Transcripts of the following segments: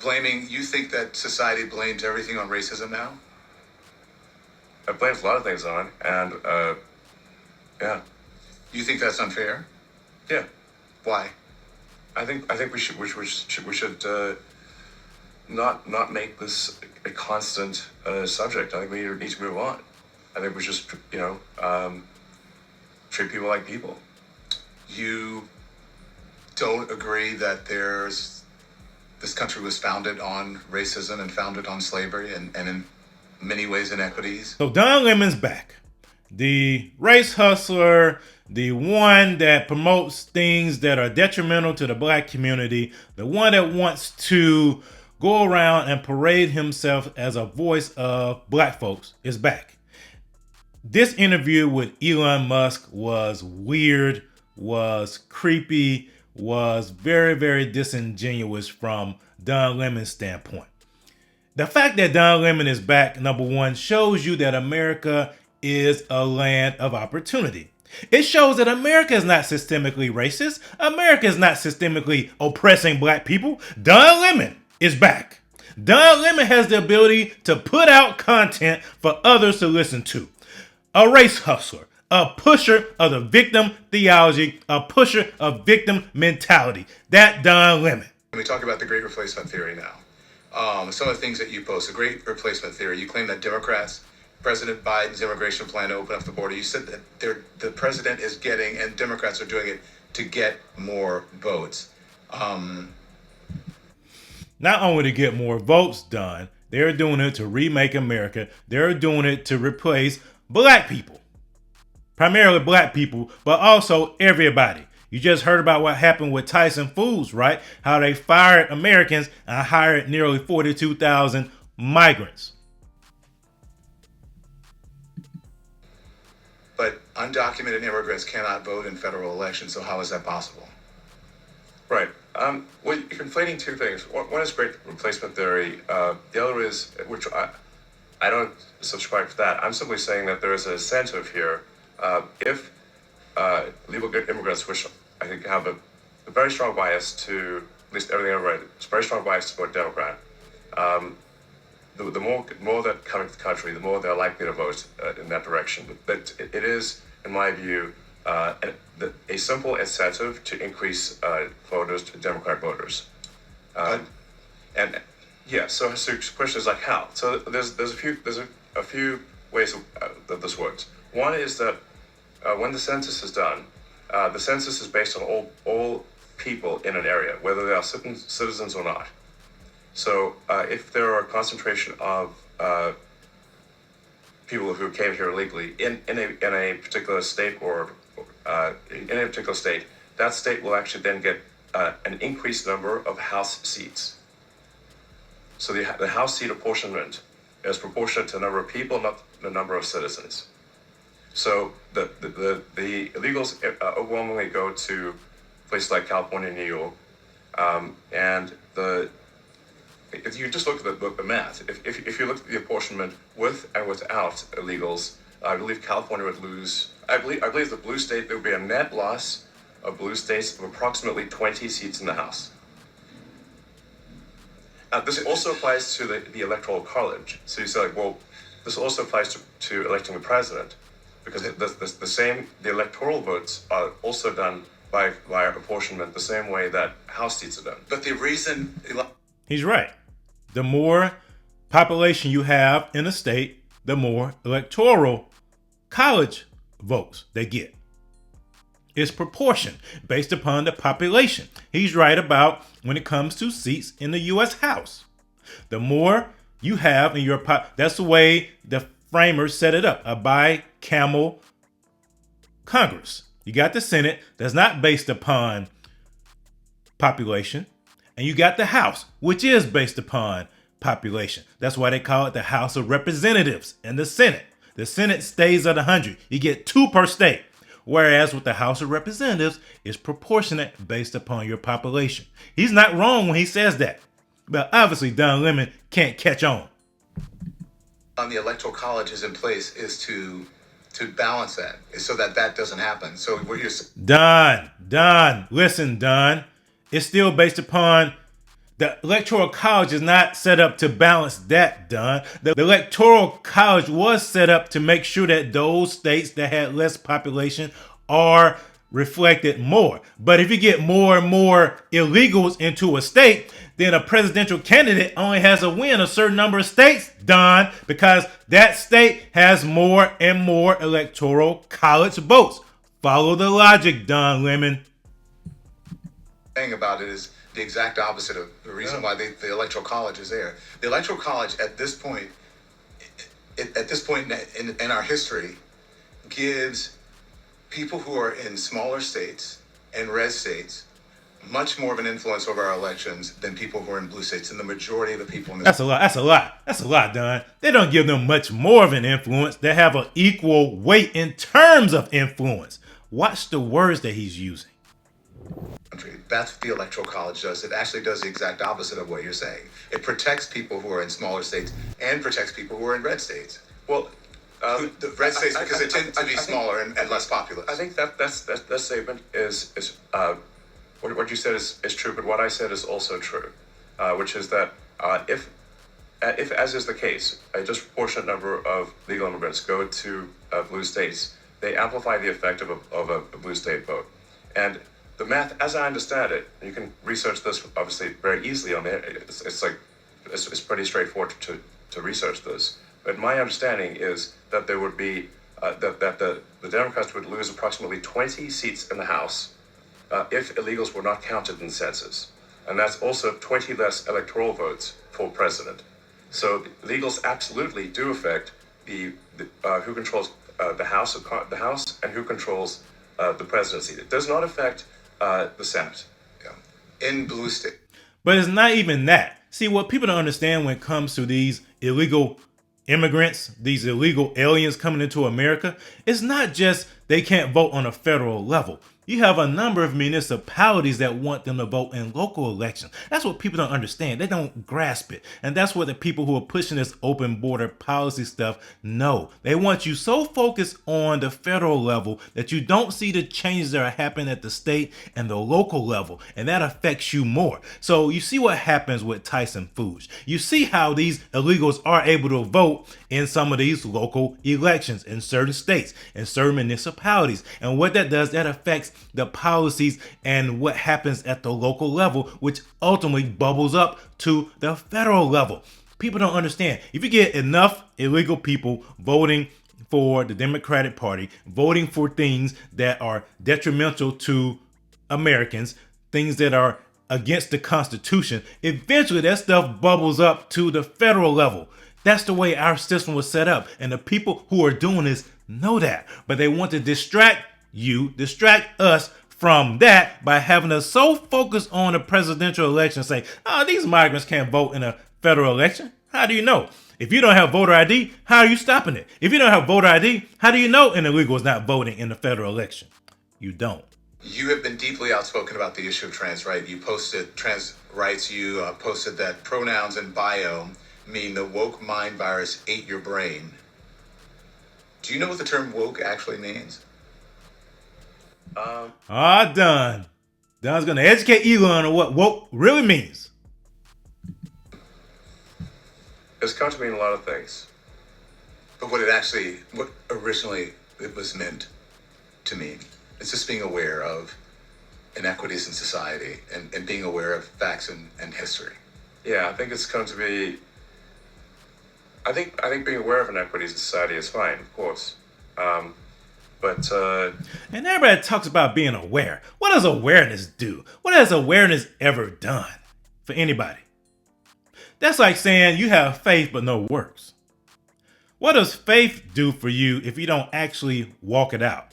You think that society blames everything on racism now? It blames a lot of things on it, and yeah, You think that's unfair? yeah. Why? I think we should not make this a constant subject. I think we need to move on. I think we just treat people like people. You don't agree that this country was founded on racism and founded on slavery and in many ways inequities? So Don Lemon's back. The race hustler, the one that promotes things that are detrimental to the black community, the one that wants to go around and parade himself as a voice of black folks is back. This interview with Elon Musk was weird, was creepy, was very, very disingenuous from Don Lemon's standpoint. The fact that Don Lemon is back, number one, shows you that America is a land of opportunity. It shows that America is not systemically racist. America is not systemically oppressing black people. Don Lemon is back. Don Lemon has the ability to put out content for others to listen to. A race hustler, a pusher of the victim theology, a pusher of victim mentality. That Don Lemon. We talk about the Great Replacement Theory now. Some of the things that you post, the Great Replacement Theory, you claim that Democrats, President Biden's immigration plan to open up the border, you said that the president is getting, and Democrats are doing it to get more votes. Not only to get more votes done, they're doing it to remake America. They're doing it to replace black people. Primarily black people, but also everybody. You just heard about what happened with Tyson Foods, right? How they fired Americans and hired nearly 42,000 migrants. But undocumented immigrants cannot vote in federal elections, so how is that possible? Right. Well, you're conflating two things. One is great replacement theory. The other is, which I don't subscribe to that. I'm simply saying that there is an incentive here. If legal immigrants, which I think have a very strong bias to, at least everything I've read, it's a very strong bias to vote Democrat. The more that come into the country, the more they're likely to vote in that direction. But it is, in my view, a simple incentive to increase voters, Democrat voters. And yeah, so the question is like how? So there's a few ways that this works. One is that when the census is done, the census is based on all people in an area, whether they are citizens or not. So if there are a concentration of people who came here illegally in a particular state or in a particular state, that state will actually then get an increased number of House seats. So the House seat apportionment is proportionate to the number of people, not the number of citizens. So the illegals overwhelmingly go to places like California and New York, and if you just look at the math, if you look at the apportionment with and without illegals, I believe California would lose. I believe the blue state, there would be a net loss of blue states of approximately 20 seats in the House. This also applies to the Electoral College. So you say, like, well, this also applies to electing the president, because the electoral votes are also done by apportionment the same way that House seats are done. But the reason... He's right. The more population you have in a state, the more electoral college votes they get. It's proportion based upon the population. He's right about when it comes to seats in the U.S. House. The more you have in your that's the way the framers set it up, a bicameral Congress. You got the Senate that's not based upon population, and you got the House, which is based upon population. That's why they call it the House of Representatives and the Senate. The Senate stays at 100. You get 2 per state. Whereas with the House of Representatives, it's proportionate based upon your population. He's not wrong when he says that. But obviously, Don Lemon can't catch on. The Electoral College is in place is to balance that, so that doesn't happen. So what you're... Don, listen, Don. It's still based upon The Electoral College is not set up to balance that, Don. The Electoral College was set up to make sure that those states that had less population are reflected more. But if you get more and more illegals into a state, then a presidential candidate only has to win a certain number of states, Don, because that state has more and more Electoral College votes. Follow the logic, Don Lemon. Thing about it is the exact opposite of the reason why the Electoral College is there. The Electoral College at this point, in our history, gives people who are in smaller states and red states much more of an influence over our elections than people who are in blue states. And the majority of the people in this That's a lot, Don. They don't give them much more of an influence. They have an equal weight in terms of influence. Watch the words that he's using. country. That's what the Electoral College does. It actually does the exact opposite of what you're saying. It protects people who are in smaller states and protects people who are in red states. Well, The red states, because they tend to be smaller and less populous. I think that statement is what you said is true, but what I said is also true, which is that if as is the case, a disproportionate number of legal immigrants go to blue states, they amplify the effect of a blue state vote. And the math, as I understand it, and you can research this obviously very easily on there. It's pretty straightforward to research this. But my understanding is that there would be that the Democrats would lose approximately 20 seats in the House if illegals were not counted in census, and that's also 20 less electoral votes for president. So illegals absolutely do affect the who controls the House and who controls the presidency. It does not affect the Senate. Yeah. In blue state. But it's not even that. See, what people don't understand when it comes to these illegal immigrants, these illegal aliens coming into America, it's not just they can't vote on a federal level. You have a number of municipalities that want them to vote in local elections. That's what people don't understand. They don't grasp it. And that's what the people who are pushing this open border policy stuff know. They want you so focused on the federal level that you don't see the changes that are happening at the state and the local level. And that affects you more. So you see what happens with Tyson Foods. You see how these illegals are able to vote in some of these local elections in certain states, in certain municipalities. And what that does, that affects the policies and what happens at the local level, which ultimately bubbles up to the federal level. People don't understand. If you get enough illegal people voting for the Democratic Party, voting for things that are detrimental to Americans, things that are against the Constitution, eventually that stuff bubbles up to the federal level. That's the way our system was set up. And the people who are doing this know that. But they want to distract us from that by having us so focused on the presidential election, say, oh, these migrants can't vote in a federal election. How do you know? If you don't have voter ID, how are you stopping it? If you don't have voter ID, how do you know an illegal is not voting in the federal election? You don't. You have been deeply outspoken about the issue of trans rights. You posted trans rights. You posted that pronouns in bio mean the woke mind virus ate your brain. Do you know what the term woke actually means? Don's going to educate Elon on what woke really means. It's come to mean a lot of things. But what originally it was meant to mean, it's just being aware of inequities in society and being aware of facts and history. Yeah, I think it's come to be. I think being aware of inequities in society is fine, of course. And everybody talks about being aware. What does awareness do? What has awareness ever done for anybody? That's like saying you have faith but no works. What does faith do for you if you don't actually walk it out?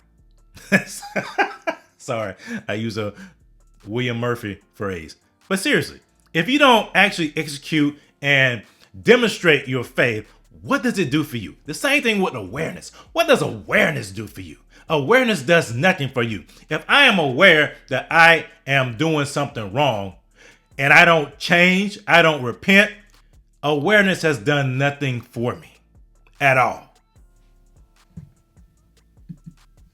Sorry, I use a William Murphy phrase. But seriously, if you don't actually execute and demonstrate your faith, what does it do for you? The same thing with awareness. What does awareness do for you? Awareness does nothing for you. If I am aware that I am doing something wrong and I don't change, I don't repent, awareness has done nothing for me at all.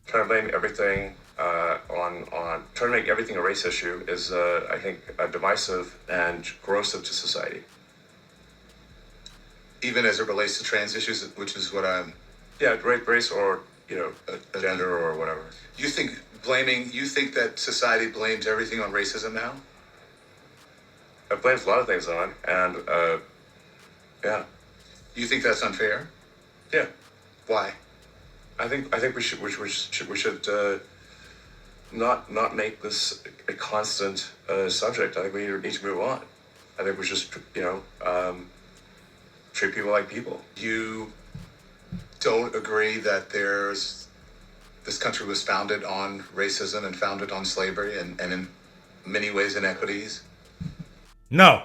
Trying to blame everything on trying to make everything a race issue is, I think, divisive and corrosive to society. Even as it relates to trans issues, which is what I'm. Yeah, race or gender or whatever. You think that society blames everything on racism now? It blames a lot of things on it, and yeah, You think that's unfair? yeah. Why? I think we should not make this a constant subject. I think we need to move on. I think we just treat people like people. You don't agree that this country was founded on racism and founded on slavery and in many ways inequities? No,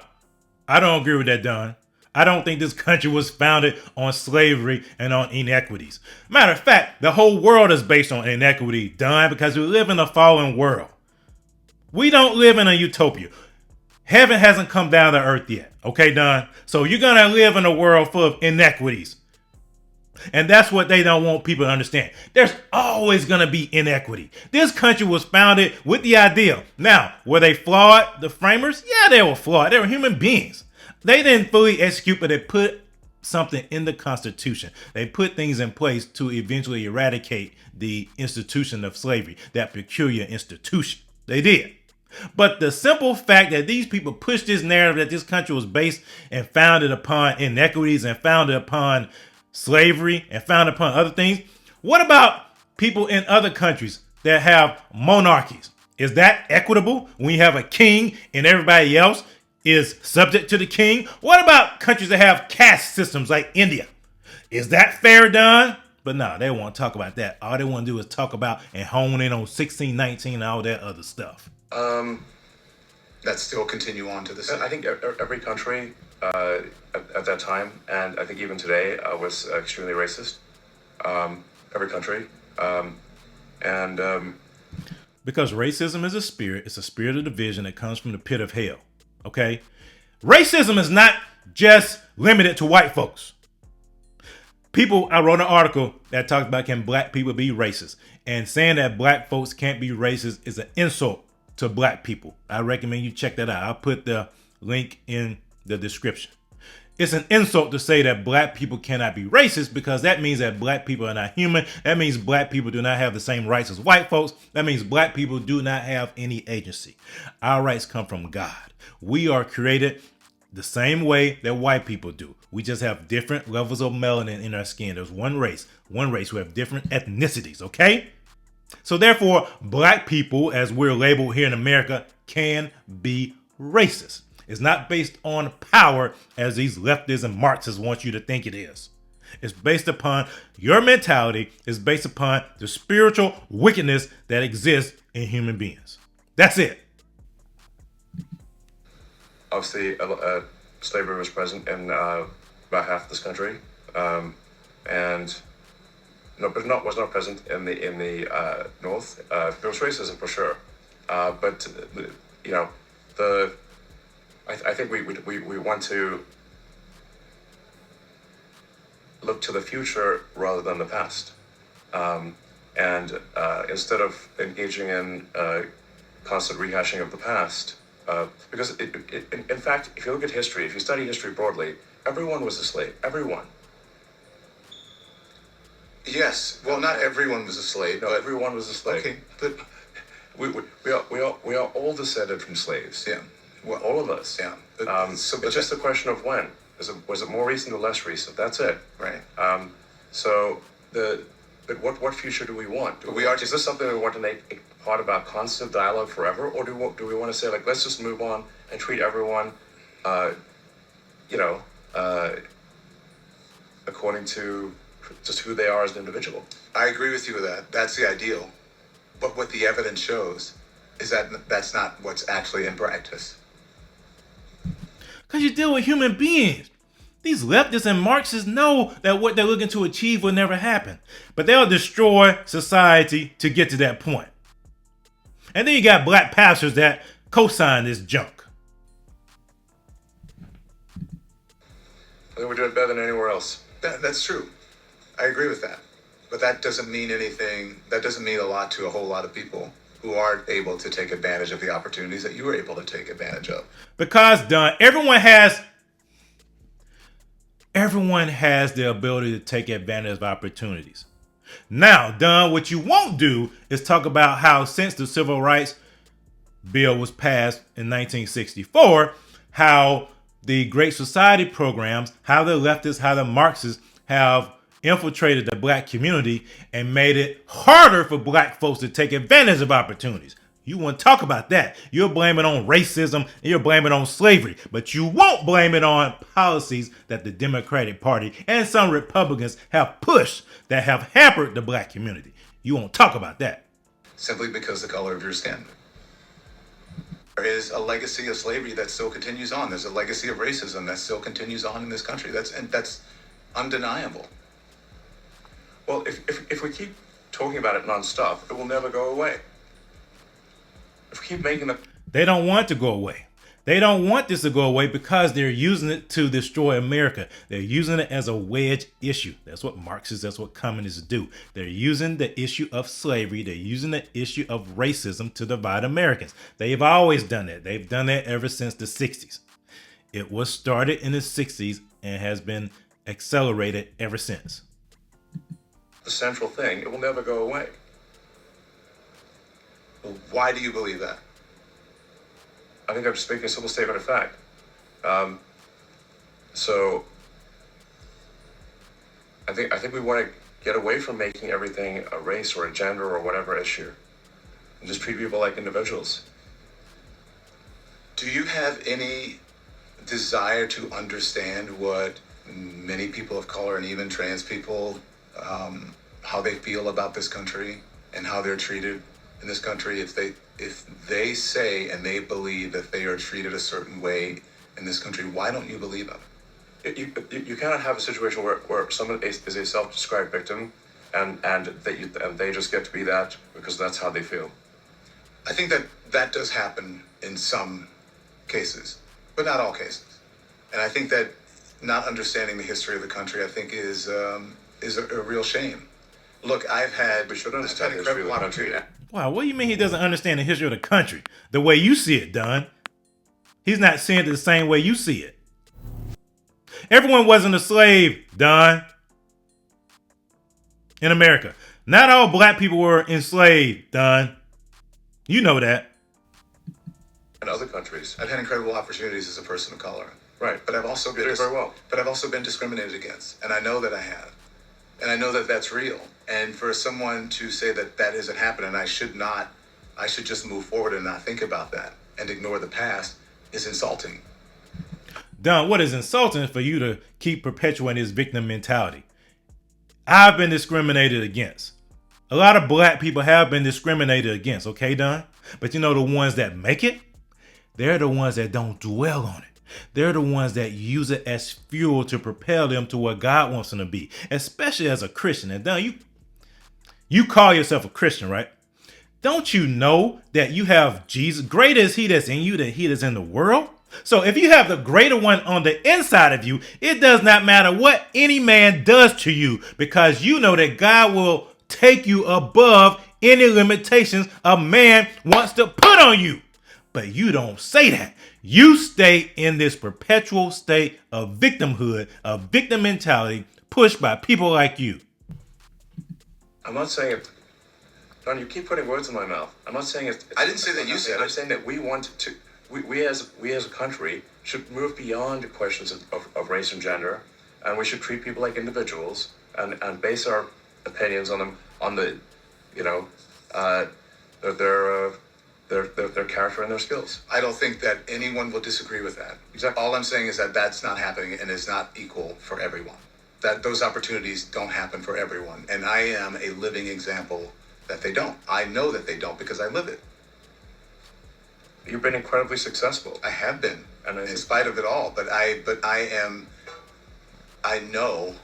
I don't agree with that, Don. I don't think this country was founded on slavery and on inequities. Matter of fact, the whole world is based on inequity, Don, because we live in a fallen world. We don't live in a utopia. Heaven hasn't come down to earth yet. Okay, Don? So you're going to live in a world full of inequities. And that's what they don't want people to understand. There's always going to be inequity. This country was founded with the idea. Now, were they flawed, the framers? Yeah, they were flawed. They were human beings. They didn't fully execute, but they put something in the Constitution. They put things in place to eventually eradicate the institution of slavery, that peculiar institution. They did. But the simple fact that these people pushed this narrative that this country was based and founded upon inequities and founded upon slavery and founded upon other things. What about people in other countries that have monarchies? Is that equitable when you have a king and everybody else is subject to the king? What about countries that have caste systems like India? Is that fair, Don? But no, they won't talk about that. All they want to do is talk about and hone in on 1619 and all that other stuff. That still continue on to this. I think every country at that time, and I think even today, was extremely racist. Every country, because racism is a spirit. It's a spirit of division that comes from the pit of hell. Okay, racism is not just limited to white folks. I wrote an article that talks about can black people be racist, and saying that black folks can't be racist is an insult to black people. I recommend you check that out. I'll put the link in the description. It's an insult to say that black people cannot be racist, because that means that black people are not human. That means black people do not have the same rights as white folks. That means black people do not have any agency. Our rights come from God. We are created the same way that white people do. We just have different levels of melanin in our skin. There's one race who have different ethnicities, okay? So therefore, black people, as we're labeled here in America, can be racist. It's not based on power as these leftists and Marxists want you to think it is. It's based upon your mentality. It's based upon the spiritual wickedness that exists in human beings. That's it. obviously, slavery was present in about half this country, and no, but was not present in the north. There was racism for sure, but you know, I think we want to look to the future rather than the past, and instead of engaging in constant rehashing of the past, because in fact, if you look at history, if you study history broadly, everyone was a slave. Everyone. Yes. Well, not everyone was a slave. No, but everyone was a slave. Okay, but we are all descended from slaves. yeah. Well, All of us. yeah. It's just a question of when. Was it more recent or less recent? That's it. Right. But what future do we want? Is Is this something we want to make a part of our constant dialogue forever, or do we want to say, like, let's just move on and treat everyone, according to just who they are as an individual? I agree with you with that. That's the ideal. But what the evidence shows is that that's not what's actually in practice. Because you deal with human beings. These leftists and Marxists know that what they're looking to achieve will never happen. But they'll destroy society to get to that point. And then you got black pastors that co-sign this junk. I think we're doing better than anywhere else. That's true. I agree with that. But that doesn't mean anything. That doesn't mean a lot to a whole lot of people who aren't able to take advantage of the opportunities that you were able to take advantage of. Because Don, everyone has the ability to take advantage of opportunities. Now, Don, what you won't do is talk about how since the Civil Rights Bill was passed in 1964, how the Great Society programs, how the leftists, how the Marxists have infiltrated the black community and made it harder for black folks to take advantage of opportunities. You want to talk about that. You'll blame it on racism and you'll blame it on slavery, but you won't blame it on policies that the Democratic Party and some Republicans have pushed that have hampered the black community. You won't talk about that. Simply because of the color of your skin. There is a legacy of slavery that still continues on. There's a legacy of racism that still continues on in this country. That's undeniable. Well, if we keep talking about it nonstop, it will never go away. If we keep making the... They don't want to go away. They don't want this to go away because they're using it to destroy America. They're using it as a wedge issue. That's what Marxists, that's what communists do. They're using the issue of slavery. They're using the issue of racism to divide Americans. They've always done that. They've done that ever since the 60s. It was started in the 60s and has been accelerated ever since. The central thing, it will never go away. Why do you believe that? I think I'm just making a simple statement of fact. So I think we want to get away from making everything a race or a gender or whatever issue, and just treat people like individuals. Do you have any desire to understand what many people of color and even trans people, how they feel about this country and how they're treated in this country? If they say and they believe that they are treated a certain way in this country, why don't you believe them? You cannot have a situation where someone is a self-described victim and they just get to be that because that's how they feel. I think that does happen in some cases, but not all cases. And I think that not understanding the history of the country, I think, is a real shame. Look, We should understand the history of the country. Wow, what do you mean he doesn't understand the history of the country the way you see it, Don? He's not seeing it the same way you see it. Everyone wasn't a slave, Don. In America. Not all black people were enslaved, Don. You know that. In other countries. I've had incredible opportunities as a person of color. Right. But I've also been very well. But I've also been discriminated against, and I know that I have. And I know that that's real. And for someone to say that that isn't happening, I should just move forward and not think about that and ignore the past is insulting. Don, what is insulting is for you to keep perpetuating this victim mentality. I've been discriminated against. A lot of black people have been discriminated against, okay, Don? But you know the ones that make it? They're the ones that don't dwell on it. They're the ones that use it as fuel to propel them to what God wants them to be, especially as a Christian. And Don, you call yourself a Christian, right? Don't you know that you have Jesus? Greater is he that's in you than he that's in the world. So if you have the greater one on the inside of you, it does not matter what any man does to you, because you know that God will take you above any limitations a man wants to put on you. But you don't say that. You stay in this perpetual state of victimhood, of victim mentality, pushed by people like you. I'm not saying it. Don, you keep putting words in my mouth. I'm not saying it. I didn't say that you said it. I'm saying that we want to. We as a country should move beyond the questions of race and gender, and we should treat people like individuals and base our opinions on them on the, their character and their skills. I don't think that anyone will disagree with that. Exactly. All I'm saying is that that's not happening and is not equal for everyone. That those opportunities don't happen for everyone. And I am a living example that they don't. I know that they don't because I live it. You've been incredibly successful. I have been, and in spite of it all. But I know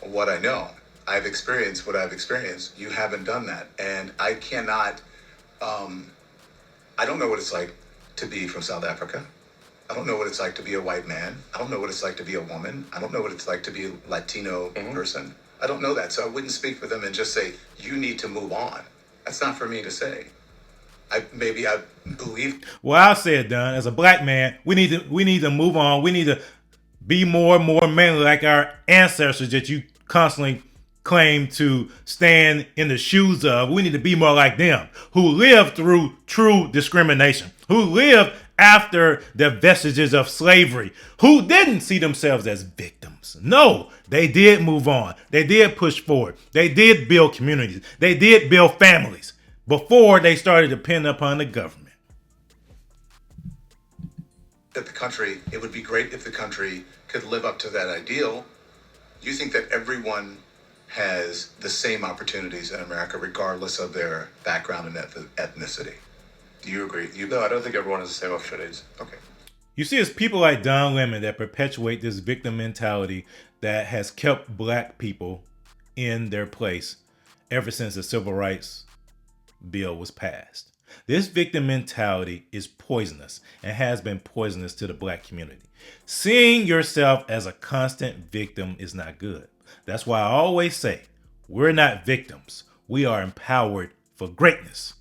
what I know. I've experienced what I've experienced. You haven't done that. And I cannot, I don't know what it's like to be from South Africa. I don't know what it's like to be a white man. I don't know what it's like to be a woman. I don't know what it's like to be a Latino person. I don't know that, so I wouldn't speak for them and just say you need to move on. That's not for me to say. I believe Well, I'll say it, done. As a black man, we need to move on. We need to be more and more manly like our ancestors that you constantly claim to stand in the shoes of. We need to be more like them, who lived through true discrimination, who lived after the vestiges of slavery, who didn't see themselves as victims. No, they did move on. They did push forward. They did build communities. They did build families before they started to depend upon the government. that the country, it would be great if the country could live up to that ideal. You think that everyone has the same opportunities in America, regardless of their background and ethnicity. Do you agree? No, I don't think everyone has the same opportunities. Okay. You see, it's people like Don Lemon that perpetuate this victim mentality that has kept black people in their place ever since the Civil Rights Bill was passed. This victim mentality is poisonous and has been poisonous to the black community. Seeing yourself as a constant victim is not good. That's why I always say, we're not victims. We are empowered for greatness.